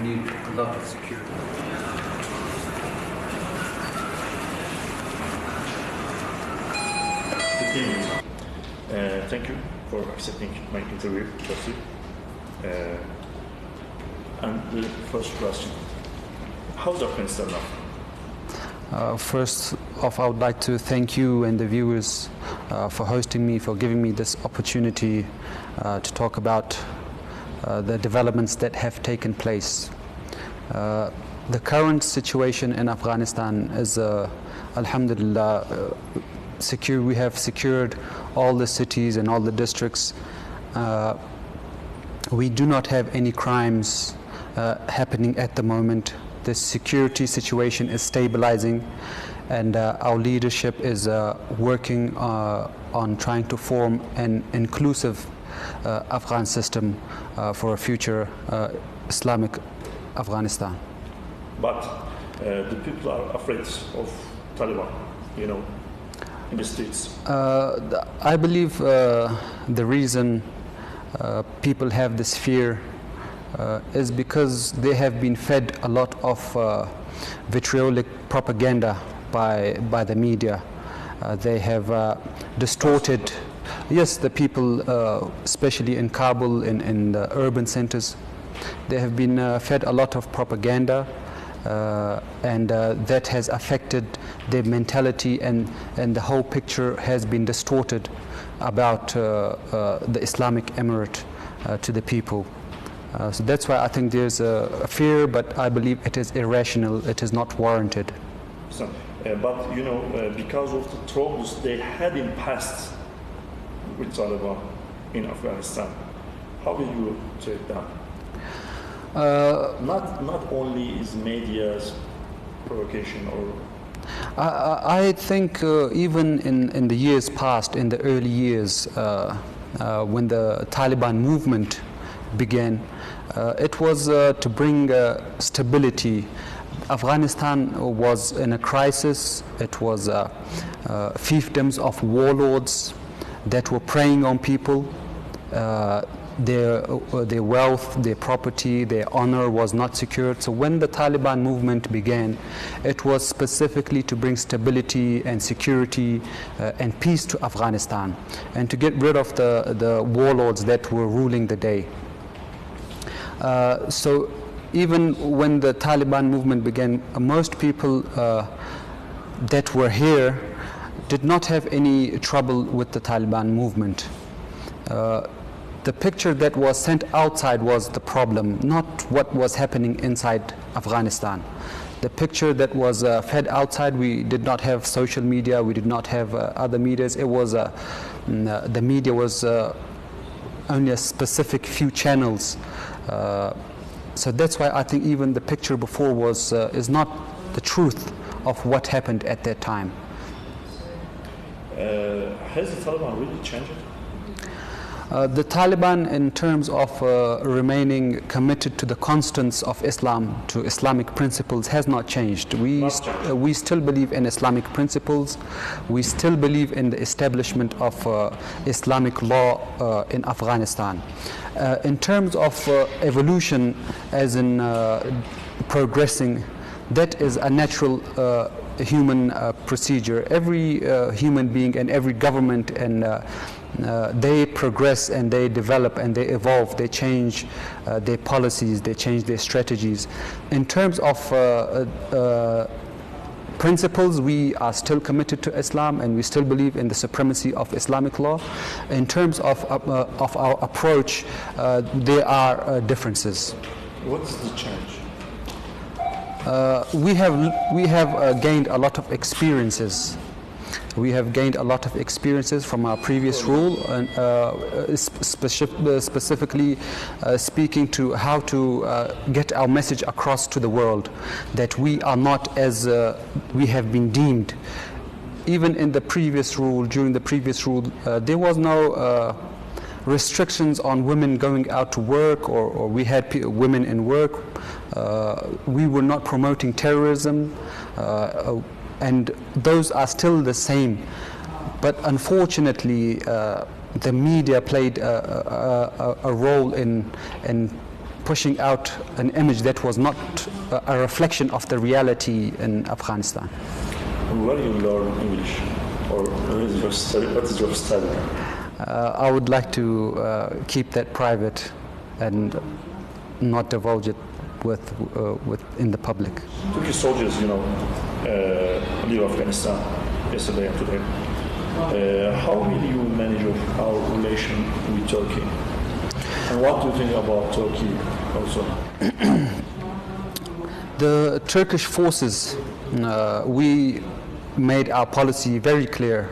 we need a lot of security. Thank you for accepting my interview, Jesse. And the first question, how's Afghanistan now? First off, I would like to thank you and the viewers for hosting me, for giving me this opportunity to talk about the developments that have taken place. The current situation in Afghanistan is, alhamdulillah, secure. We have secured all the cities and all the districts. We do not have any crimes happening at the moment. The security situation is stabilizing, and our leadership is working on trying to form an inclusive Afghan system for a future Islamic Afghanistan. But the people are afraid of Taliban, you know, in the streets. I believe the reason people have this fear is because they have been fed a lot of vitriolic propaganda by the media. They have distorted, yes, the people, especially in Kabul, in the urban centers, they have been fed a lot of propaganda, and that has affected their mentality, and the whole picture has been distorted about the Islamic Emirate to the people. So that's why I think there's a fear, but I believe it is irrational, it is not warranted. So, but you know, because of the troubles they had in past with Taliban in Afghanistan, how will you take that? Not only is media's provocation or... I think even in the years past, in the early years, when the Taliban movement began, it was to bring stability. Afghanistan was in a crisis. It was fiefdoms of warlords that were preying on people. Their wealth, their property, their honor was not secured. So when the Taliban movement began, it was specifically to bring stability and security and peace to Afghanistan, and to get rid of the warlords that were ruling the day. So even when the Taliban movement began, most people that were here did not have any trouble with the Taliban movement. The picture that was sent outside was the problem, not what was happening inside Afghanistan. The picture that was fed outside, we did not have social media, we did not have other medias. It was the media was only a specific few channels. So that's why I think even the picture before was is not the truth of what happened at that time. Has the Taliban really changed? The Taliban, in terms of remaining committed to the constants of Islam, to Islamic principles, has not changed. We still believe in Islamic principles. We still believe in the establishment of Islamic law in Afghanistan. In terms of evolution, as in progressing, that is a natural human procedure. Every human being and every government and they progress and they develop and they evolve, they change their policies, they change their strategies. In terms of principles, we are still committed to Islam and we still believe in the supremacy of Islamic law. In terms of our approach, there are differences. What is the change? We have gained a lot of experiences. We have gained a lot of experiences from our previous rule, and specifically speaking to how to get our message across to the world, that we are not as we have been deemed. Even in the previous rule, during the previous rule, there was no restrictions on women going out to work, or we had women in work. We were not promoting terrorism. And those are still the same, but unfortunately the media played a role in pushing out an image that was not a reflection of the reality in Afghanistan. Where you learn English, or what is your study? I would like to keep that private and not divulge it with in the public. Turkish soldiers, leave Afghanistan yesterday and today. How will you manage our relation with Turkey? And what do you think about Turkey also? The Turkish forces, we made our policy very clear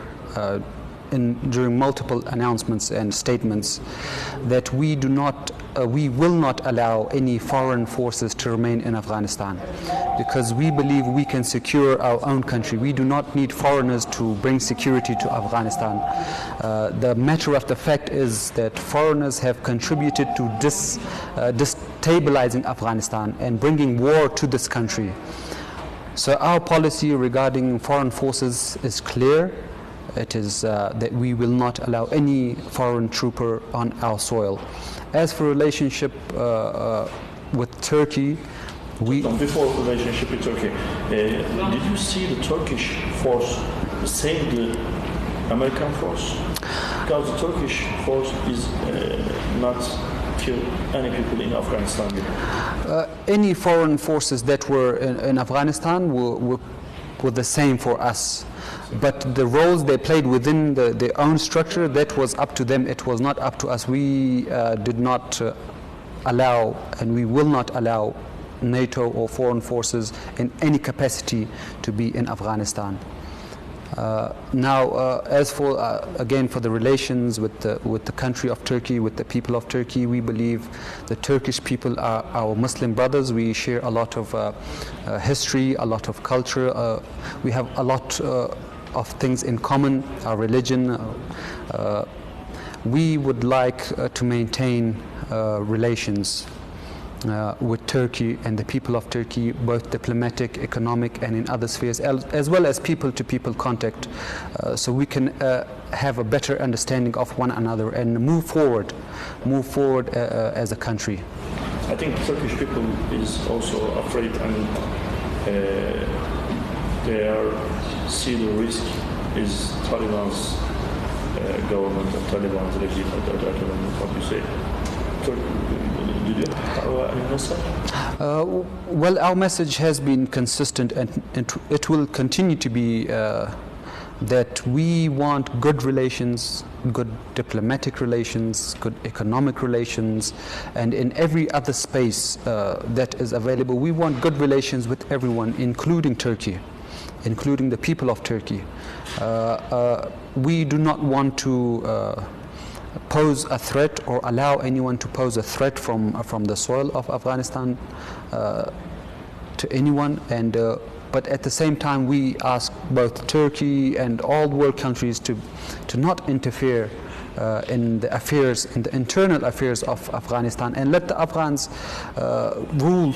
during multiple announcements and statements that we will not allow any foreign forces to remain in Afghanistan, because we believe we can secure our own country. We do not need foreigners to bring security to Afghanistan. The matter of the fact is that foreigners have contributed to destabilizing Afghanistan and bringing war to this country. So our policy regarding foreign forces is clear. It is that we will not allow any foreign trooper on our soil. As for relationship with Turkey, before relationship with Turkey, did you see the Turkish force same the American force? Because the Turkish force is not kill any people in Afghanistan. Any foreign forces that were in Afghanistan were the same for us. But the roles they played within their own structure, that was up to them. It was not up to us. We did not allow, and we will not allow, NATO or foreign forces in any capacity to be in Afghanistan. Now, as for again for the relations with the country of Turkey, with the people of Turkey, we believe the Turkish people are our Muslim brothers. We share a lot of history, a lot of culture. We have a lot of things in common. Our religion. We would like to maintain relations with Turkey and the people of Turkey, both diplomatic, economic, and in other spheres, as well as people-to-people contact, so we can have a better understanding of one another and move forward as a country. I think Turkish people is also afraid, and they see the risk is Taliban's government and Taliban's regime. What you say? Did you have any message? Well, our message has been consistent, and it will continue to be that we want good relations, good diplomatic relations, good economic relations, and in every other space that is available, we want good relations with everyone, including Turkey, including the people of Turkey. We do not want to pose a threat or allow anyone to pose a threat from the soil of Afghanistan to anyone, and but at the same time we ask both Turkey and all world countries to not interfere in the affairs, in the internal affairs of Afghanistan, and let the Afghans rule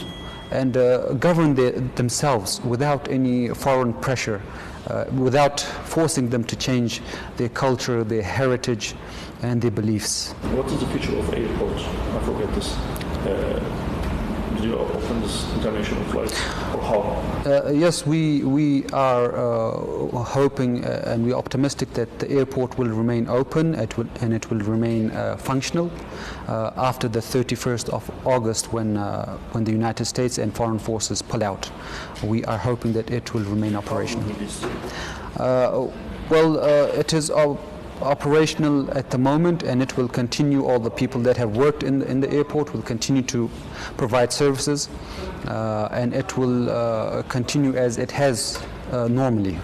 and govern themselves without any foreign pressure, without forcing them to change their culture, their heritage, and their beliefs. What is the future of airport? I forget this. Did you open this international flight, or how? Yes, we are hoping and we are optimistic that the airport will remain open and it will remain functional after the 31st of August when the United States and foreign forces pull out. We are hoping that it will remain operational. It is operational at the moment, and it will continue. All the people that have worked in the airport will continue to provide services, and it will continue as it has normally.